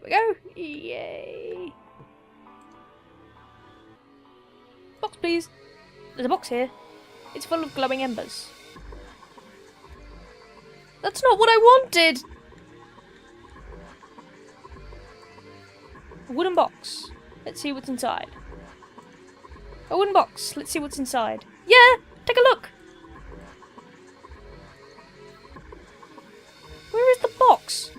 we go. Yay. Box, please. There's a box here. It's full of glowing embers. That's not what I wanted! A wooden box. Let's see what's inside. A wooden box. Let's see what's inside. Yeah! Take a look! Where is the box?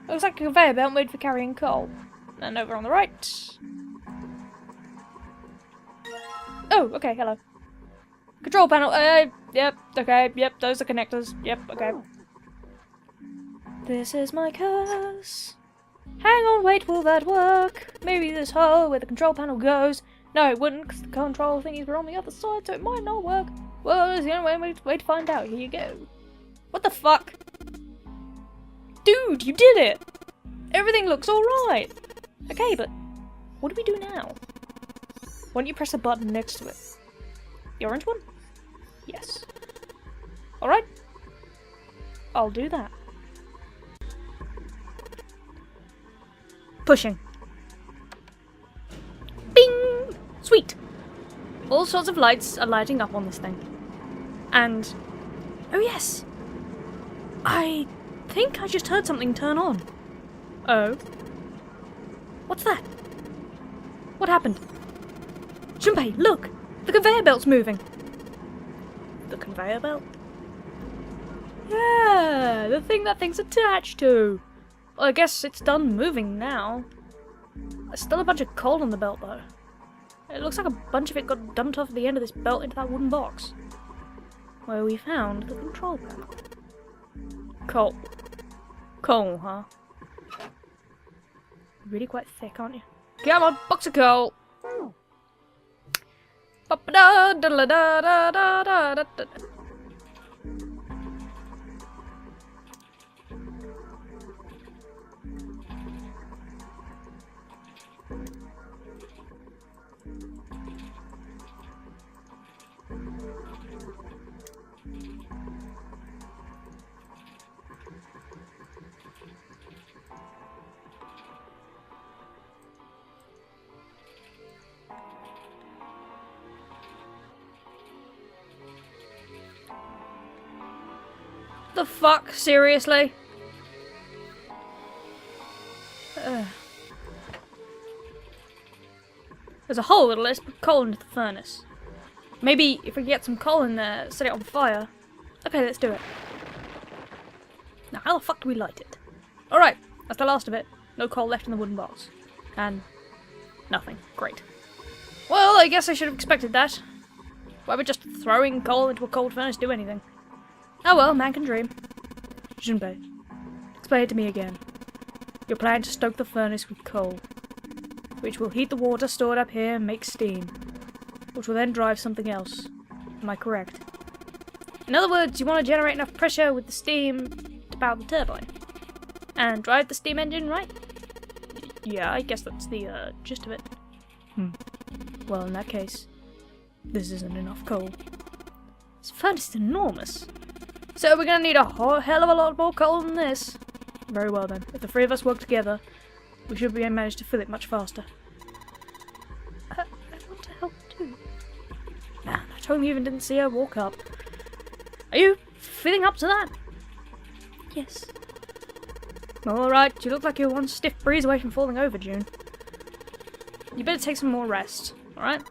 Looks like a conveyor belt made for carrying coal. And over on the right. Oh, okay, hello. Control panel, yep, okay, yep, those are connectors, yep, okay. This is my curse. Hang on, wait, will that work? Maybe this hole where the control panel goes. No, it wouldn't, because the control thingies were on the other side, so it might not work. Well, there's the only way to find out. Here you go. What the fuck? Dude, you did it! Everything looks alright! Okay, but what do we do now? Why don't you press a button next to it? The orange one? Yes. Alright. I'll do that. Pushing. Bing! Sweet! All sorts of lights are lighting up on this thing. And... oh yes! I think I just heard something turn on. Oh? What's that? What happened? Junpei, look! The conveyor belt's moving! The conveyor belt? Yeah, the thing that thing's attached to! Well, I guess it's done moving now. There's still a bunch of coal on the belt, though. It looks like a bunch of it got dumped off the end of this belt into that wooden box. Where we found the control panel. Coal. Coal, huh? Really quite thick, aren't you? Come on, box of coal! The fuck? Seriously? There's a hole that'll let us put coal into the furnace. Maybe if we get some coal in there, set it on fire. Okay, let's do it. Now, how the fuck do we light it? Alright, that's the last of it. No coal left in the wooden box. And nothing. Great. Well, I guess I should have expected that. Why would just throwing coal into a cold furnace do anything? Oh well, man can dream. Junpei, explain it to me again. You're planning to stoke the furnace with coal, which will heat the water stored up here and make steam, which will then drive something else. Am I correct? In other words, you want to generate enough pressure with the steam to power the turbine. And drive the steam engine, right? Yeah, I guess that's the gist of it. Well, in that case, this isn't enough coal. This furnace is enormous. So we're gonna need a whole hell of a lot more coal than this. Very well then. If the three of us work together, we should be able to manage to fill it much faster. I want to help too. Man, I totally even didn't see her walk up. Are you feeling up to that? Yes. Well, alright, you look like you're one stiff breeze away from falling over, June. You better take some more rest, alright?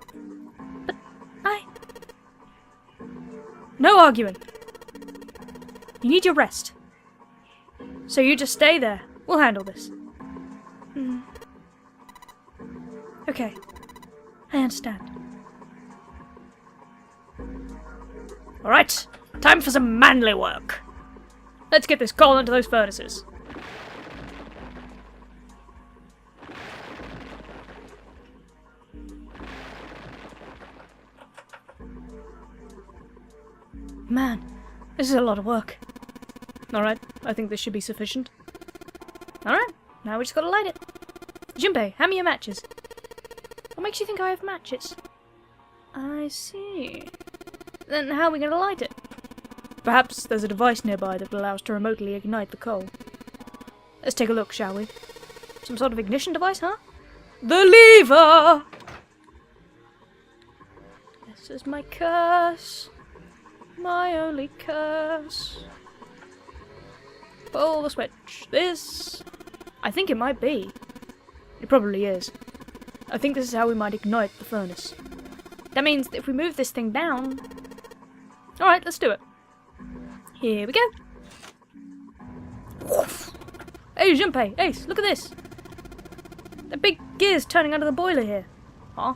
But no arguing! You need your rest. So you just stay there. We'll handle this. Okay. I understand. Alright. Time for some manly work. Let's get this coal into those furnaces. Man, this is a lot of work. Alright, I think this should be sufficient. Alright, now we just gotta light it. Junpei, hand me your matches. What makes you think I have matches? I see. Then how are we gonna light it? Perhaps there's a device nearby that will allow us to remotely ignite the coal. Let's take a look, shall we? Some sort of ignition device, huh? The lever! This is my curse. My only curse. Pull the switch. This... I think it might be. It probably is. I think this is how we might ignite the furnace. That means that if we move this thing down... Alright, let's do it. Here we go. Hey, Junpei, Ace, look at this. The big gear's turning under the boiler here. Huh?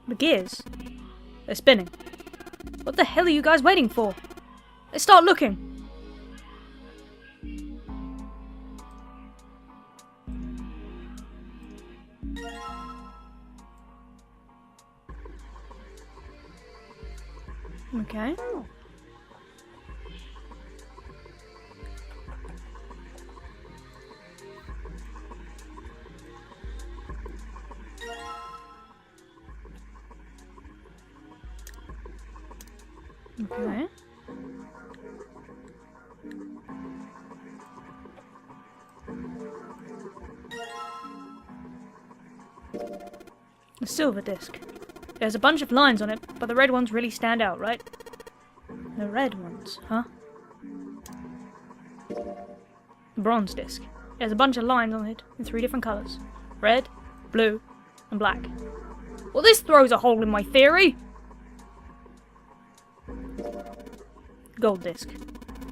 The gears? They're spinning. What the hell are you guys waiting for? Let's start looking. Okay. Okay. A silver disc. There's a bunch of lines on it, but the red ones really stand out, right? The red ones, huh? The bronze disc. There's a bunch of lines on it in 3 different colours. Red, blue, and black. Well, this throws a hole in my theory! Gold disc.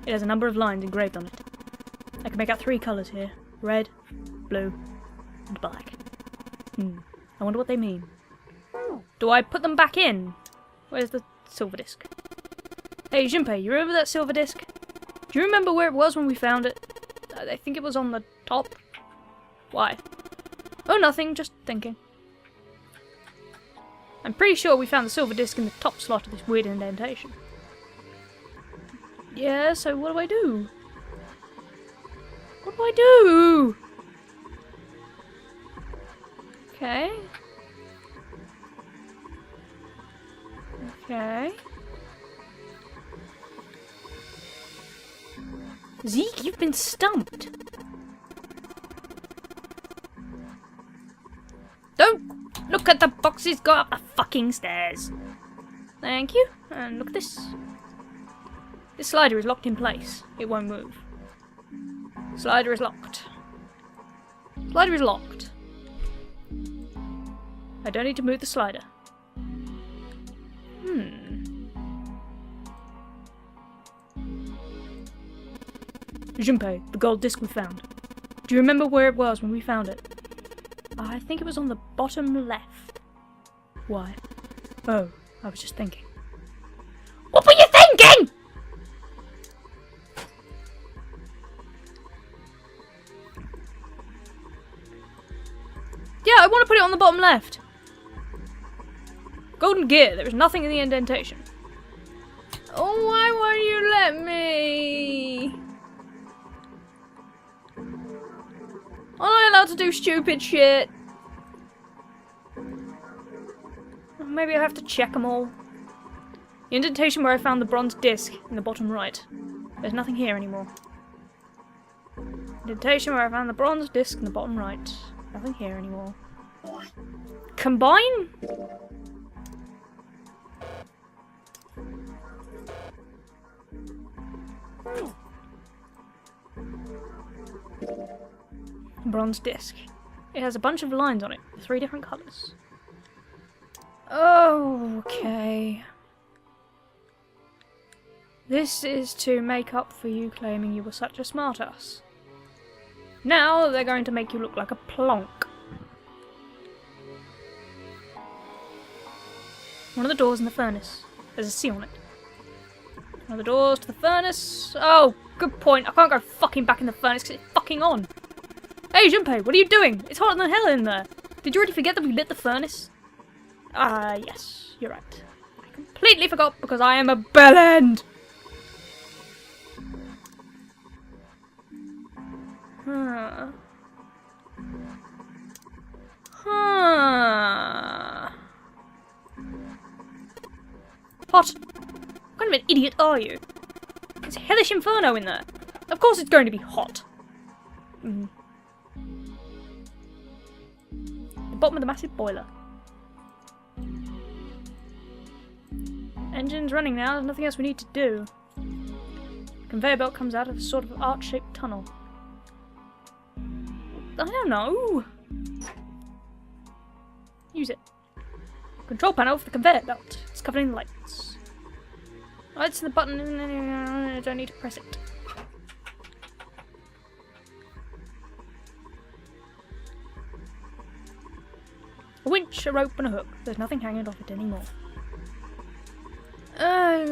It has a number of lines engraved on it. I can make out 3 colours here. Red, blue, and black. I wonder what they mean. Do I put them back in? Where's the silver disc? Hey, Junpei, you remember that silver disc? Do you remember where it was when we found it? I think it was on the top. Why? Oh, nothing, just thinking. I'm pretty sure we found the silver disc in the top slot of this weird indentation. Yeah, so what do I do? What do I do? Okay. Okay. Zeke, you've been stumped. Don't look at the boxes, go up the fucking stairs. Thank you. And look at this. This slider is locked in place. It won't move. Slider is locked. Slider is locked. I don't need to move the slider. Junpei, the gold disc we found. Do you remember where it was when we found it? I think it was on the bottom left. Why? Oh, I was just thinking. What were you thinking?! Yeah, I want to put it on the bottom left. Golden gear, there is nothing in the indentation. Oh, why won't you let me? Am I allowed to do stupid shit? Maybe I have to check them all. The indentation where I found the bronze disc in the bottom right. There's nothing here anymore. Indentation where I found the bronze disc in the bottom right. Nothing here anymore. Combine? Bronze disc. It has a bunch of lines on it, 3 different colours. Oh, okay. This is to make up for you claiming you were such a smartass. Now they're going to make you look like a plonk. One of the doors in the furnace. There's a C on it. One of the doors to the furnace. Oh, good point. I can't go fucking back in the furnace because it's fucking on. Hey, Junpei, what are you doing? It's hotter than hell in there. Did you already forget that we lit the furnace? Yes, you're right. I completely forgot because I am a bellend. Hot. What kind of an idiot are you? It's hellish inferno in there. Of course it's going to be hot. The bottom of the massive boiler. Engine's running now, there's nothing else we need to do. Conveyor belt comes out of a sort of arch-shaped tunnel. I don't know. Use it. Control panel for the conveyor belt. It's covered in lights. Lights in the button. I don't need to press it. A winch, a rope, and a hook. There's nothing hanging off it anymore. There's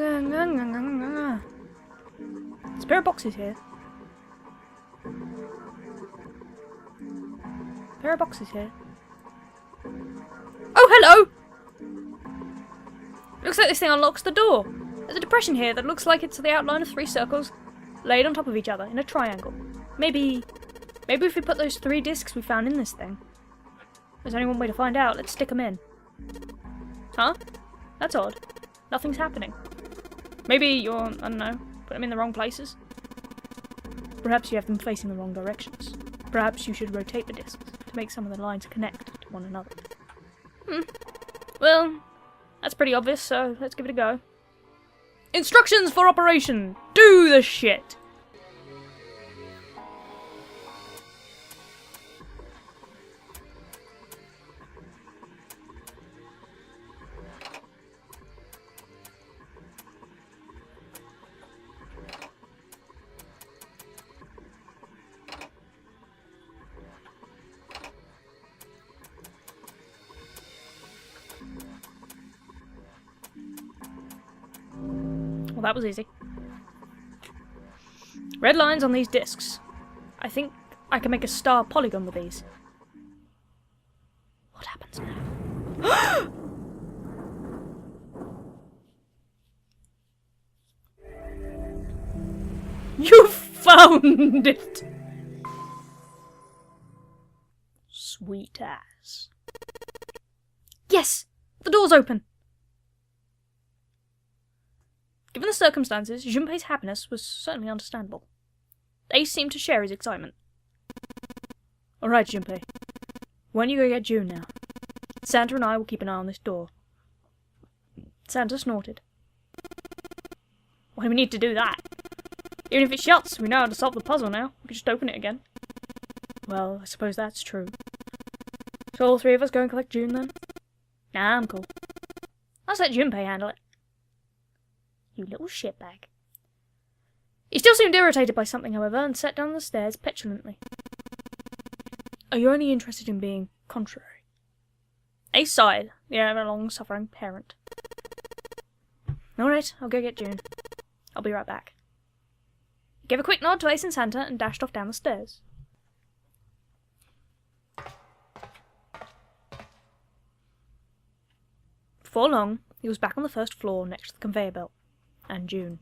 a pair of boxes here. Oh, hello! Looks like this thing unlocks the door. There's a depression here that looks like it's the outline of 3 circles laid on top of each other in a triangle. Maybe if we put those 3 discs we found in this thing. There's only one way to find out. Let's stick them in. Huh? That's odd. Nothing's happening. Maybe you're, I don't know, put them in the wrong places? Perhaps you have them facing the wrong directions. Perhaps you should rotate the discs to make some of the lines connect to one another. Well, that's pretty obvious, so let's give it a go. Instructions for operation! Do the shit! Well, that was easy. Red lines on these discs. I think I can make a star polygon with these. What happens now? You found it! Sweet ass. Yes! The door's open! Given the circumstances, Junpei's happiness was certainly understandable. Ace seemed to share his excitement. Alright, Junpei. When you go get June now? Santa and I will keep an eye on this door. Santa snorted. Why do we need to do that? Even if it shuts, we know how to solve the puzzle now. We can just open it again. Well, I suppose that's true. So all 3 of us go and collect June then? Nah, I'm cool. I'll let Junpei handle it. You little shitbag. He still seemed irritated by something, however, and sat down the stairs petulantly. Are you only interested in being contrary? Ace sighed, the air of a long-suffering parent. Alright, I'll go get June. I'll be right back. He gave a quick nod to Ace and Santa and dashed off down the stairs. Before long, he was back on the first floor next to the conveyor belt. And June.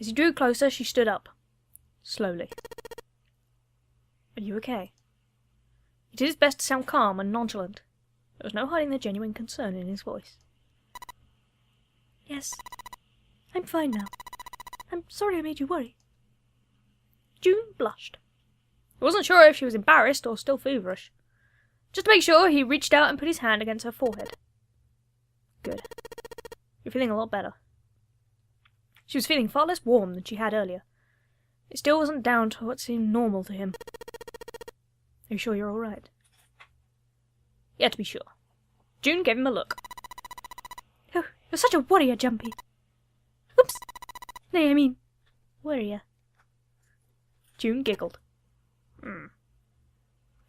As he drew closer, she stood up. Slowly. Are you okay? He did his best to sound calm and nonchalant. There was no hiding the genuine concern in his voice. Yes. I'm fine now. I'm sorry I made you worry. June blushed. He wasn't sure if she was embarrassed or still feverish. Just to make sure, he reached out and put his hand against her forehead. Good. You're feeling a lot better. She was feeling far less warm than she had earlier. It still wasn't down to what seemed normal to him. Are you sure you're alright? He had to be sure. June gave him a look. Oh, you're such a worrier, Jumpy. Oops. No, I mean, worrier. June giggled.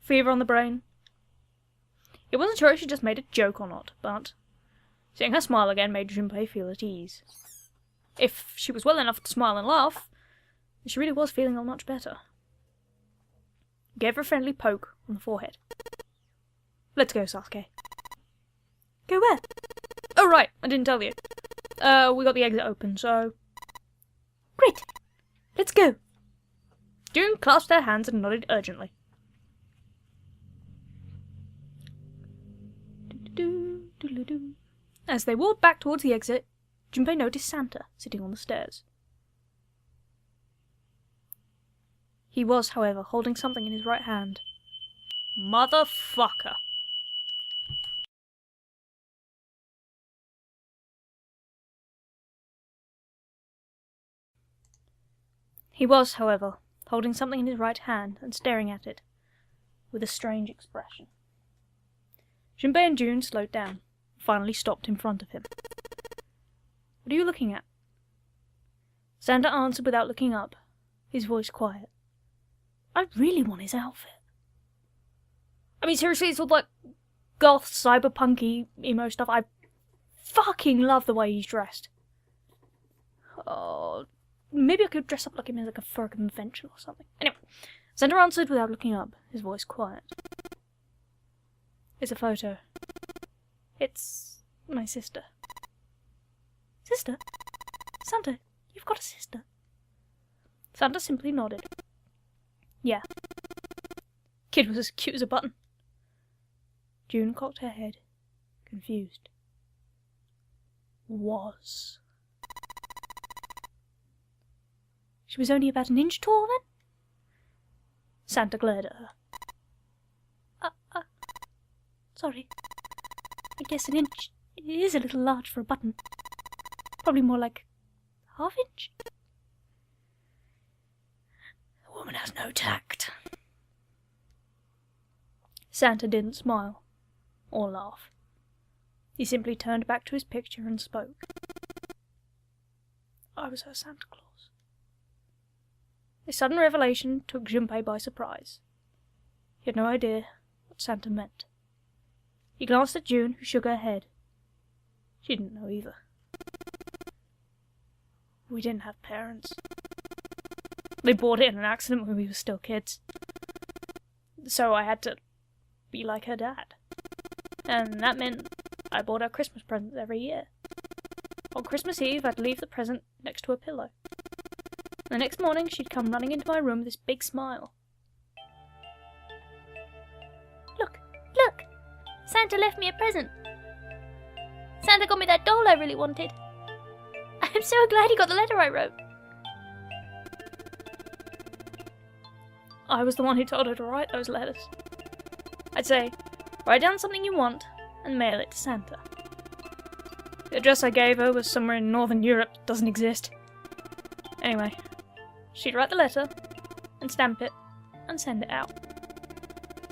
Fever on the brain? He wasn't sure if she just made a joke or not, but seeing her smile again made Junpei feel at ease. If she was well enough to smile and laugh, she really was feeling a much better. He gave her a friendly poke on the forehead. Let's go, Sasuke. Go where? Oh, right, I didn't tell you. We got the exit open, so... Great! Let's go! June clasped her hands and nodded urgently. As they walked back towards the exit, Junpei noticed Santa sitting on the stairs. He was, however, holding something in his right hand. Motherfucker. He was, however, holding something in his right hand and staring at it with a strange expression. Junpei and June slowed down and finally stopped in front of him. What are you looking at? Santa answered without looking up, his voice quiet. I really want his outfit. I mean, seriously, it's all like goth, cyberpunky, emo stuff. I fucking love the way he's dressed. Oh, maybe I could dress up like him as like a fur convention or something. Anyway, Santa answered without looking up, his voice quiet. It's a photo. It's my sister. Sister? Santa, you've got a sister. Santa simply nodded. Yeah. Kid was as cute as a button. June cocked her head, confused. Was. She was only about an inch tall then? Santa glared at her. Sorry. I guess an inch is a little large for a button. Probably more like half inch. The woman has no tact. Santa didn't smile or laugh. He simply turned back to his picture and spoke. I was her Santa Claus. This sudden revelation took Junpei by surprise. He had no idea what Santa meant. He glanced at June, who shook her head. She didn't know either. We didn't have parents. They bought it in an accident when we were still kids. So I had to be like her dad. And that meant I bought her Christmas presents every year. On Christmas Eve, I'd leave the present next to her pillow. The next morning, she'd come running into my room with this big smile. Look! Look! Santa left me a present. Santa got me that doll I really wanted. I'm so glad he got the letter I wrote. I was the one who told her to write those letters. I'd say, write down something you want and mail it to Santa. The address I gave her was somewhere in Northern Europe that doesn't exist. Anyway, she'd write the letter and stamp it and send it out.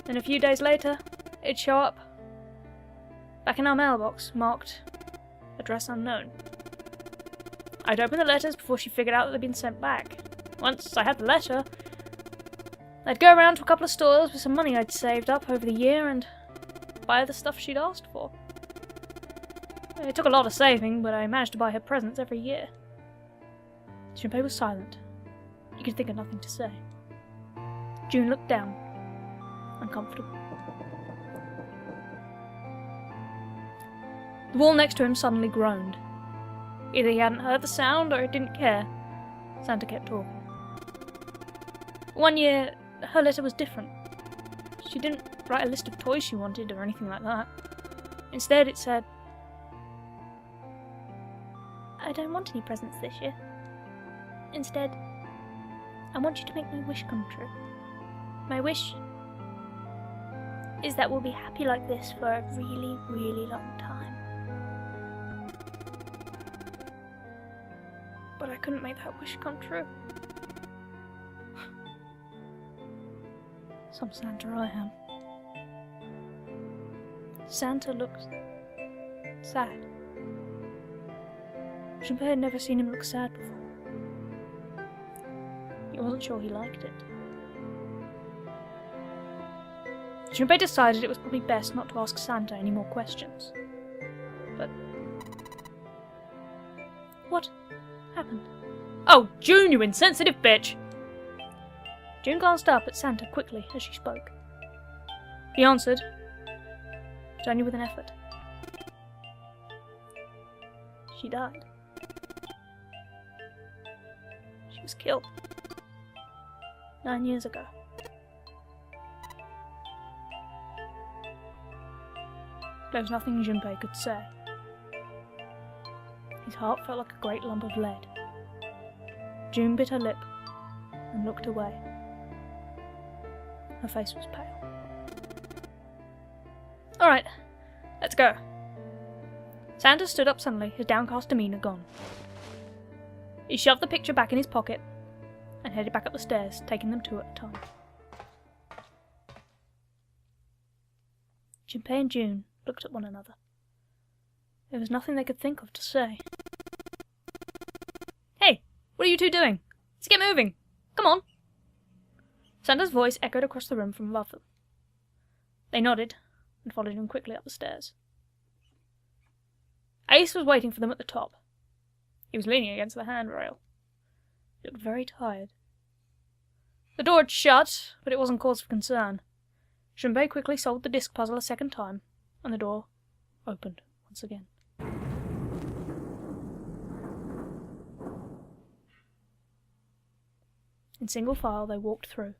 Then a few days later, it'd show up back in our mailbox, marked address unknown. I'd open the letters before she figured out that they'd been sent back. Once I had the letter, I'd go around to a couple of stores with some money I'd saved up over the year and buy the stuff she'd asked for. It took a lot of saving, but I managed to buy her presents every year. Junpei was silent. He could think of nothing to say. June looked down, uncomfortable. The wall next to him suddenly groaned. Either he hadn't heard the sound or he didn't care. Santa kept talking. One year, her letter was different. She didn't write a list of toys she wanted or anything like that. Instead, it said, I don't want any presents this year. Instead, I want you to make my wish come true. My wish is that we'll be happy like this for a really, really long time. But I couldn't make that wish come true. Some Santa I am. Santa looked sad. Junpei had never seen him look sad before. He wasn't sure he liked it. Junpei decided it was probably best not to ask Santa any more questions. But what happened? Oh, June, you insensitive bitch! June glanced up at Santa quickly as she spoke. He answered, but only with an effort. She died. She was killed 9 years ago. There was nothing Junpei could say. His heart felt like a great lump of lead. June bit her lip and looked away. Her face was pale. Alright, let's go. Sanders stood up suddenly, his downcast demeanour gone. He shoved the picture back in his pocket and headed back up the stairs, taking them two at a time. Junpei and June looked at one another. There was nothing they could think of to say. Hey, what are you two doing? Let's get moving. Come on. Sanders' voice echoed across the room from above them. They nodded and followed him quickly up the stairs. Ace was waiting for them at the top. He was leaning against the handrail. He looked very tired. The door had shut, but it wasn't cause for concern. Junpei quickly solved the disc puzzle a second time, and the door opened once again. In single file they walked through.